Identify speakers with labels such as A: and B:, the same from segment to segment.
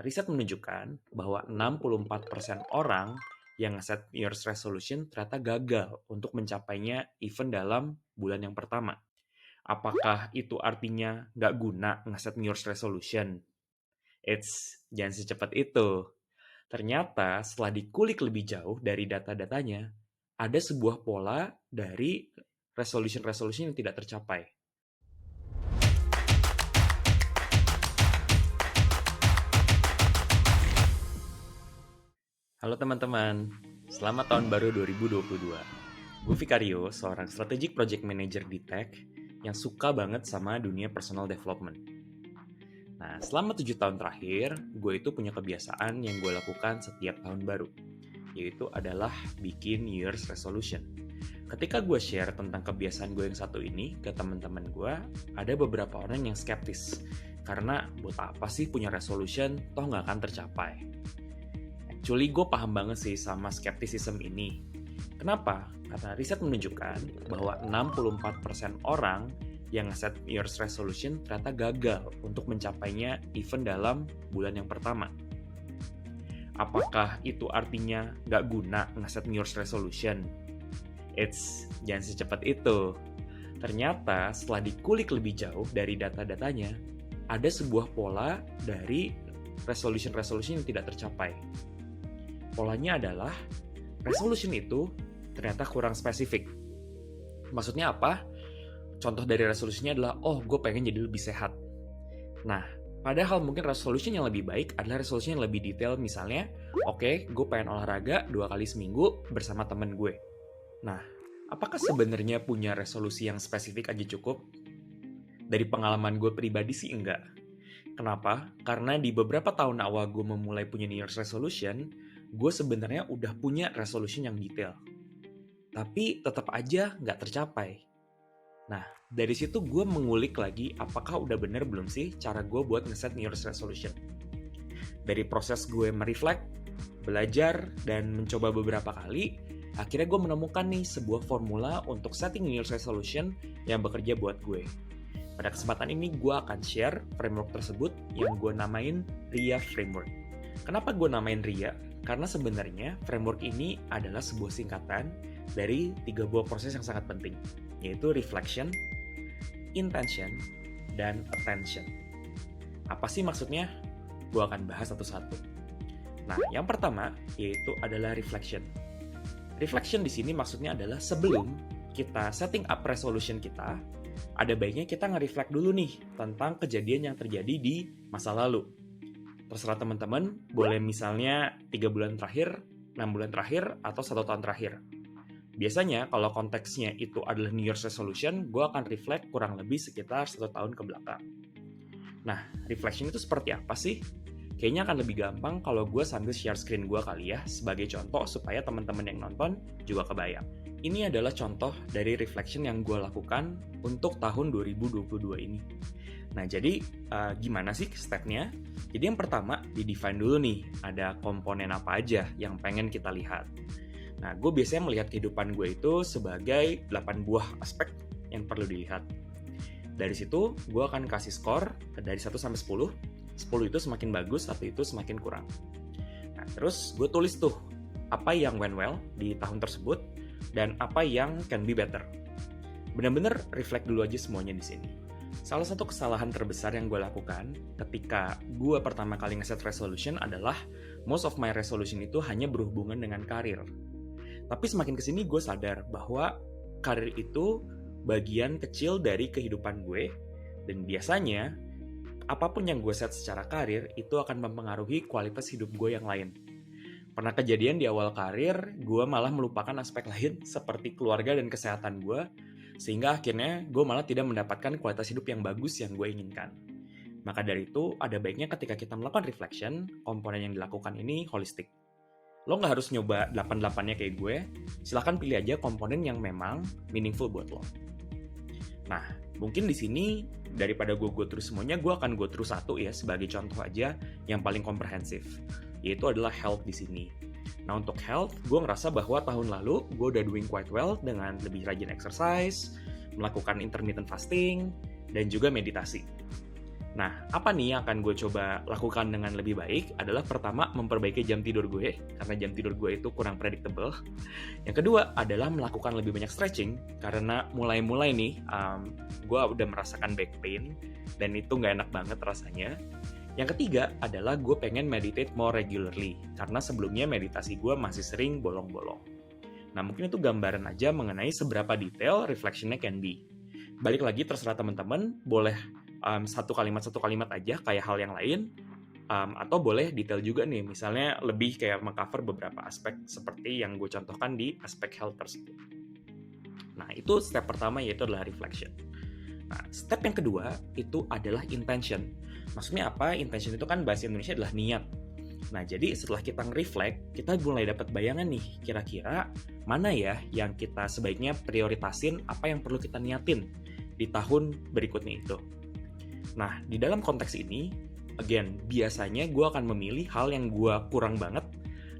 A: Riset menunjukkan bahwa 64% orang yang ngeset New Year's resolution ternyata gagal untuk mencapainya even dalam bulan yang pertama. Apakah itu artinya nggak guna ngeset New Year's resolution? Jangan secepat itu. Ternyata setelah dikulik lebih jauh dari data-datanya, ada sebuah pola dari resolution-resolution yang tidak tercapai. Halo teman-teman, selamat tahun baru 2022. Gue Vicario, seorang strategic project manager di tech yang suka banget sama dunia personal development. Nah, selama 7 tahun terakhir, gue itu punya kebiasaan yang gue lakukan setiap tahun baru, yaitu adalah bikin New Year's resolution. Ketika gue share tentang kebiasaan gue yang satu ini ke teman-teman gue, ada beberapa orang yang skeptis, karena buat apa sih punya resolution, toh nggak akan tercapai. Actually, gue paham banget sih sama skeptisism ini. Kenapa? Karena riset menunjukkan bahwa 64% orang yang ngeset New Year's resolution ternyata gagal untuk mencapainya even dalam bulan yang pertama. Apakah itu artinya nggak guna ngeset New Year's resolution? Jangan secepat itu. Ternyata setelah dikulik lebih jauh dari data-datanya, ada sebuah pola dari resolution-resolution yang tidak tercapai. Polanya adalah, resolution itu ternyata kurang spesifik. Maksudnya apa? Contoh dari resolusinya adalah, gue pengen jadi lebih sehat. Nah, padahal mungkin resolution yang lebih baik adalah resolution yang lebih detail. Misalnya, gue pengen olahraga 2 kali seminggu bersama temen gue. Nah, apakah sebenarnya punya resolusi yang spesifik aja cukup? Dari pengalaman gue pribadi sih enggak. Kenapa? Karena di beberapa tahun awal gue memulai punya New Year's resolution, gue sebenarnya udah punya resolution yang detail. Tapi tetap aja nggak tercapai. Nah, dari situ gue mengulik lagi apakah udah bener belum sih cara gue buat ngeset New Year's resolution. Dari proses gue mereflect, belajar, dan mencoba beberapa kali, akhirnya gue menemukan nih sebuah formula untuk setting New Year's resolution yang bekerja buat gue. Pada kesempatan ini gue akan share framework tersebut yang gue namain RIA Framework. Kenapa gue namain RIA? Karena sebenarnya framework ini adalah sebuah singkatan dari 3 buah proses yang sangat penting, yaitu reflection, intention, dan attention. Apa sih maksudnya? Gue akan bahas satu-satu. Nah, yang pertama yaitu adalah reflection. Reflection di sini maksudnya adalah sebelum kita setting up resolution kita, ada baiknya kita nge-reflect dulu nih tentang kejadian yang terjadi di masa lalu. Terserah teman-teman, boleh misalnya 3 bulan terakhir, 6 bulan terakhir, atau 1 tahun terakhir. Biasanya kalau konteksnya itu adalah New Year's resolution, gue akan reflect kurang lebih sekitar 1 tahun ke belakang. Nah, reflection itu seperti apa sih? Kayaknya akan lebih gampang kalau gue sambil share screen gue kali ya, sebagai contoh supaya teman-teman yang nonton juga kebayang. Ini adalah contoh dari reflection yang gue lakukan untuk tahun 2022 ini. Nah, jadi gimana sih stepnya? Jadi yang pertama, di-define dulu nih, ada komponen apa aja yang pengen kita lihat. Nah, gue biasanya melihat kehidupan gue itu sebagai 8 buah aspek yang perlu dilihat. Dari situ, gue akan kasih skor dari 1 sampai 10. 10 itu semakin bagus, 1 itu semakin kurang. Nah, terus gue tulis tuh, apa yang went well di tahun tersebut, dan apa yang can be better. Bener-bener reflect dulu aja semuanya di sini. Salah satu kesalahan terbesar yang gue lakukan ketika gue pertama kali ngeset resolution adalah most of my resolution itu hanya berhubungan dengan karir. Tapi semakin kesini gue sadar bahwa karir itu bagian kecil dari kehidupan gue, dan biasanya apapun yang gue set secara karir itu akan mempengaruhi kualitas hidup gue yang lain. Pernah kejadian di awal karir, gue malah melupakan aspek lain seperti keluarga dan kesehatan gue, sehingga akhirnya gue malah tidak mendapatkan kualitas hidup yang bagus yang gue inginkan. Maka dari itu, ada baiknya ketika kita melakukan reflection, komponen yang dilakukan ini holistik. Lo nggak harus nyoba 8-8-nya kayak gue, silahkan pilih aja komponen yang memang meaningful buat lo. Nah, mungkin di sini daripada gue go through semuanya, gue akan go through satu ya sebagai contoh aja yang paling komprehensif, yaitu adalah health di sini. Nah, untuk health, gue ngerasa bahwa tahun lalu gue udah doing quite well dengan lebih rajin exercise, melakukan intermittent fasting, dan juga meditasi. Nah, apa nih yang akan gue coba lakukan dengan lebih baik adalah pertama, memperbaiki jam tidur gue, karena jam tidur gue itu kurang predictable. Yang kedua adalah melakukan lebih banyak stretching, karena mulai-mulai nih, gue udah merasakan back pain, dan itu nggak enak banget rasanya. Yang ketiga adalah gue pengen meditate more regularly, karena sebelumnya meditasi gue masih sering bolong-bolong. Nah, mungkin itu gambaran aja mengenai seberapa detail reflectionnya can be. Balik lagi, terserah teman-teman, boleh satu kalimat aja kayak hal yang lain, atau boleh detail juga nih, misalnya lebih kayak mengcover beberapa aspek seperti yang gue contohkan di aspek health tersebut. Nah, itu step pertama, yaitu adalah reflection. Nah, step yang kedua itu adalah intention. Maksudnya apa? Intention itu kan bahasa Indonesia adalah niat. Nah, jadi setelah kita nge-reflect, kita mulai dapat bayangan nih, kira-kira mana ya yang kita sebaiknya prioritasin, apa yang perlu kita niatin di tahun berikutnya itu. Nah, di dalam konteks ini, again, biasanya gue akan memilih hal yang gue kurang banget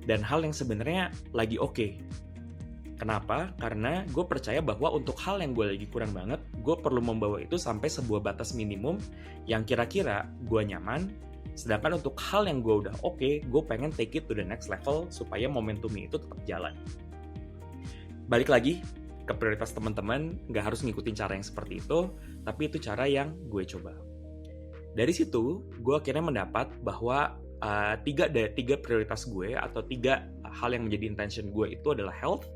A: dan hal yang sebenarnya lagi oke. Kenapa? Karena gue percaya bahwa untuk hal yang gue lagi kurang banget, gue perlu membawa itu sampai sebuah batas minimum yang kira-kira gue nyaman. Sedangkan untuk hal yang gue udah oke, gue pengen take it to the next level supaya momentumnya itu tetap jalan. Balik lagi ke prioritas teman-teman, nggak harus ngikutin cara yang seperti itu, tapi itu cara yang gue coba. Dari situ, gue akhirnya mendapat bahwa tiga prioritas gue atau 3 hal yang menjadi intention gue itu adalah health,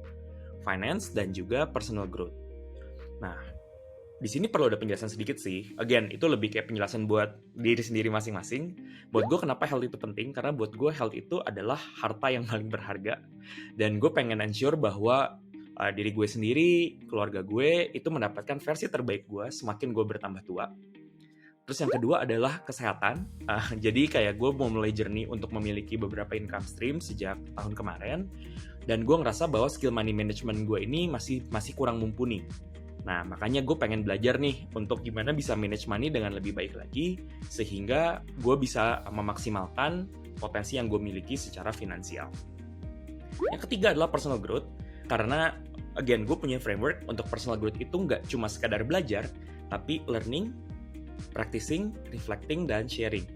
A: finance, dan juga personal growth. Nah, di sini perlu ada penjelasan sedikit sih. Again, itu lebih kayak penjelasan buat diri sendiri masing-masing. Buat gue kenapa health itu penting? Karena buat gue health itu adalah harta yang paling berharga. Dan gue pengen ensure bahwa diri gue sendiri, keluarga gue, itu mendapatkan versi terbaik gue semakin gue bertambah tua. Terus yang kedua adalah kesehatan. Jadi kayak gue mau mulai journey untuk memiliki beberapa income stream sejak tahun kemarin. Dan gue ngerasa bahwa skill money management gue ini masih kurang mumpuni. Nah, makanya gue pengen belajar nih untuk gimana bisa manage money dengan lebih baik lagi, sehingga gue bisa memaksimalkan potensi yang gue miliki secara finansial. Yang ketiga adalah personal growth, karena again, gue punya framework untuk personal growth itu nggak cuma sekadar belajar, tapi learning, practicing, reflecting, dan sharing.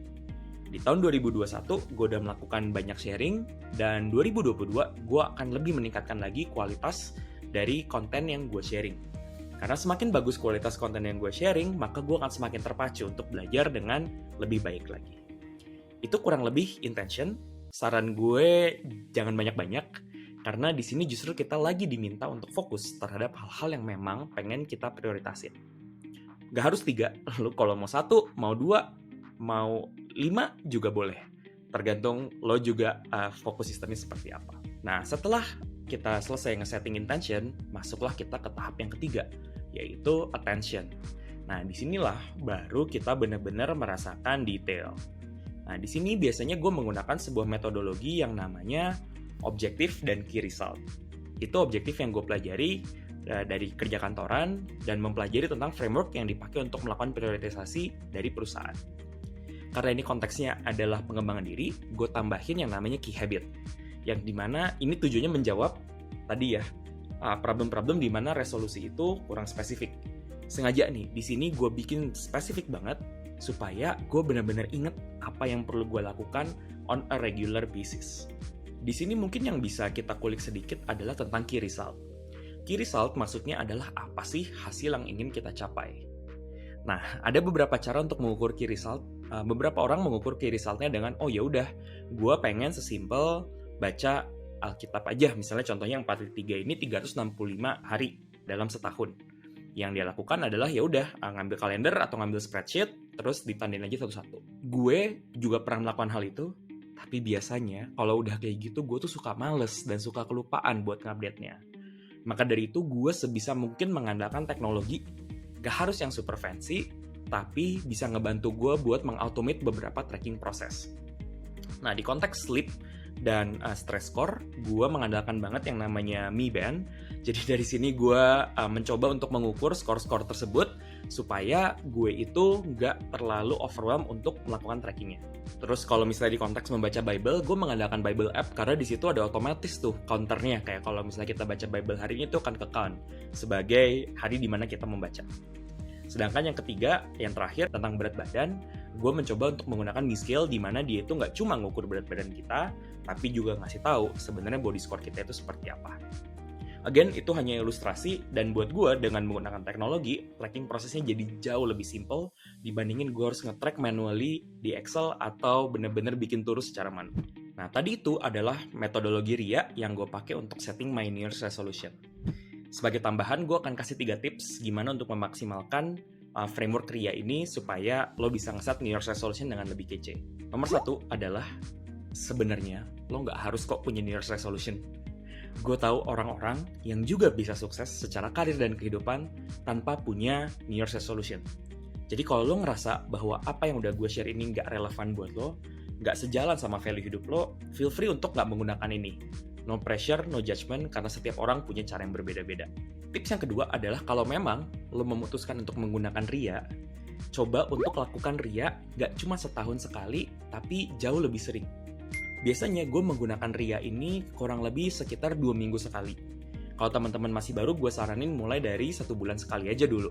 A: Di tahun 2021, gue udah melakukan banyak sharing, dan 2022, gue akan lebih meningkatkan lagi kualitas dari konten yang gue sharing. Karena semakin bagus kualitas konten yang gue sharing, maka gue akan semakin terpacu untuk belajar dengan lebih baik lagi. Itu kurang lebih intention. Saran gue jangan banyak-banyak, karena di sini justru kita lagi diminta untuk fokus terhadap hal-hal yang memang pengen kita prioritasin. Gak harus 3, lu kalau mau 1, mau 2, mau 5 juga boleh. Tergantung lo juga fokus sistemnya seperti apa. Nah, setelah kita selesai nge-setting intention, masuklah kita ke tahap yang ketiga, yaitu attention. Nah, disinilah baru kita benar-benar merasakan detail. Nah, di sini biasanya gue menggunakan sebuah metodologi yang namanya objektif dan key result. Itu objektif yang gue pelajari dari kerja kantoran dan mempelajari tentang framework yang dipakai untuk melakukan prioritisasi dari perusahaan. Karena ini konteksnya adalah pengembangan diri, gue tambahin yang namanya key habit, yang dimana ini tujuannya menjawab tadi ya problem-problem di mana resolusi itu kurang spesifik. Sengaja nih di sini gue bikin spesifik banget supaya gue benar-benar inget apa yang perlu gue lakukan on a regular basis. Di sini mungkin yang bisa kita kulik sedikit adalah tentang key result. Key result maksudnya adalah apa sih hasil yang ingin kita capai. Nah, ada beberapa cara untuk mengukur key result. Beberapa orang mengukur key resultnya dengan, oh ya udah, gue pengen sesimpel baca Alkitab aja. Misalnya contohnya yang 4.3 ini 365 hari dalam setahun. Yang dia lakukan adalah ya udah ngambil kalender atau ngambil spreadsheet, terus ditandain aja satu-satu. Gue juga pernah melakukan hal itu, tapi biasanya kalau udah kayak gitu gue tuh suka males dan suka kelupaan buat ngupdate-nya. Maka dari itu gue sebisa mungkin mengandalkan teknologi. Gak harus yang super fancy, tapi bisa ngebantu gue buat mengautomate beberapa tracking proses. Nah, di konteks sleep dan stress score, gue mengandalkan banget yang namanya Mi-Band. Jadi dari sini gue mencoba untuk mengukur skor-skor tersebut supaya gue itu nggak terlalu overwhelm untuk melakukan trackingnya. Terus kalau misalnya di konteks membaca Bible, gue mengandalkan Bible app karena di situ ada otomatis tuh counternya. Kayak kalau misalnya kita baca Bible hari ini tuh akan ke-count sebagai hari di mana kita membaca. Sedangkan yang ketiga, yang terakhir tentang berat badan, gue mencoba untuk menggunakan B-Scale di mana dia itu nggak cuma ngukur berat badan kita, tapi juga ngasih tahu sebenarnya body score kita itu seperti apa. Again, itu hanya ilustrasi, dan buat gue dengan menggunakan teknologi, tracking prosesnya jadi jauh lebih simple dibandingin gue harus nge-track manually di Excel atau bener-bener bikin turus secara manual. Nah, tadi itu adalah metodologi RIA yang gue pakai untuk setting my New Year's resolution. Sebagai tambahan, gue akan kasih 3 tips gimana untuk memaksimalkan framework RIA ini supaya lo bisa ngeset New Year's resolution dengan lebih kece. Nomor 1 adalah, sebenarnya lo nggak harus kok punya New Year's resolution. Gue tahu orang-orang yang juga bisa sukses secara karir dan kehidupan tanpa punya New Year's resolution. Jadi kalau lo ngerasa bahwa apa yang udah gue share ini nggak relevan buat lo, nggak sejalan sama value hidup lo, feel free untuk nggak menggunakan ini. No pressure, no judgment, karena setiap orang punya cara yang berbeda-beda. Tips yang kedua adalah kalau memang lo memutuskan untuk menggunakan RIA, coba untuk lakukan RIA nggak cuma setahun sekali, tapi jauh lebih sering. Biasanya gue menggunakan RIA ini kurang lebih sekitar 2 minggu sekali. Kalau teman-teman masih baru, gue saranin mulai dari 1 bulan sekali aja dulu.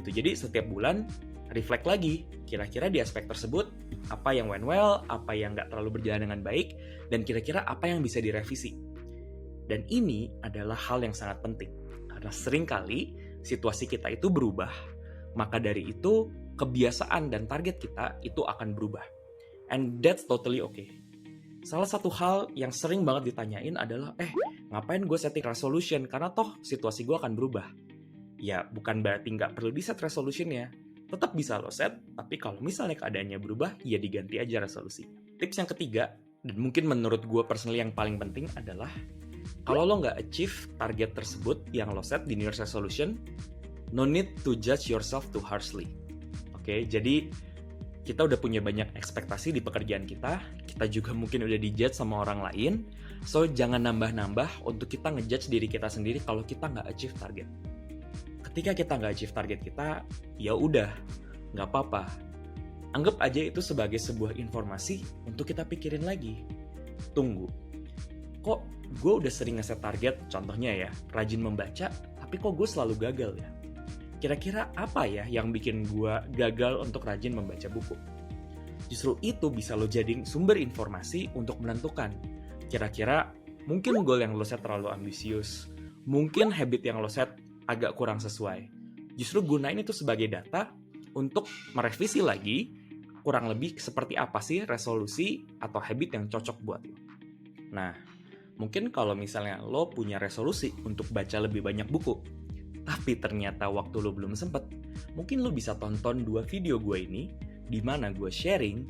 A: Gitu. Jadi setiap bulan reflect lagi, kira-kira di aspek tersebut apa yang went well, apa yang nggak terlalu berjalan dengan baik, dan kira-kira apa yang bisa direvisi. Dan ini adalah hal yang sangat penting, karena seringkali situasi kita itu berubah, maka dari itu kebiasaan dan target kita itu akan berubah. And that's totally okay. Salah satu hal yang sering banget ditanyain adalah, ngapain gue setting resolution, karena toh situasi gue akan berubah. Ya, bukan berarti nggak perlu di-set resolution-nya. Tetap bisa lo set, tapi kalau misalnya keadaannya berubah, ya diganti aja resolusi. Tips yang ketiga, dan mungkin menurut gue personally yang paling penting adalah, kalau lo nggak achieve target tersebut yang lo set di New Year's resolution, no need to judge yourself too harshly. Oke, jadi kita udah punya banyak ekspektasi di pekerjaan kita juga mungkin udah dijudge sama orang lain, so jangan nambah-nambah untuk kita ngejudge diri kita sendiri kalau kita nggak achieve target. Ketika kita nggak achieve target kita, ya udah, nggak apa-apa. Anggap aja itu sebagai sebuah informasi untuk kita pikirin lagi. Tunggu, kok gue udah sering ngeset target, contohnya ya, rajin membaca, tapi kok gue selalu gagal ya? Kira-kira apa ya yang bikin gue gagal untuk rajin membaca buku? Justru itu bisa lo jadiin sumber informasi untuk menentukan. Kira-kira mungkin goal yang lo set terlalu ambisius, mungkin habit yang lo set agak kurang sesuai. Justru gunain itu sebagai data untuk merevisi lagi kurang lebih seperti apa sih resolusi atau habit yang cocok buat lo. Nah, mungkin kalau misalnya lo punya resolusi untuk baca lebih banyak buku, tapi ternyata waktu lo belum sempet, mungkin lo bisa tonton 2 video gue ini di mana gue sharing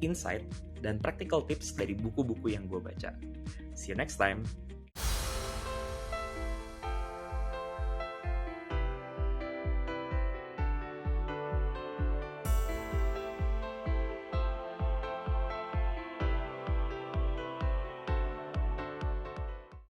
A: insight dan practical tips dari buku-buku yang gue baca. See you next time!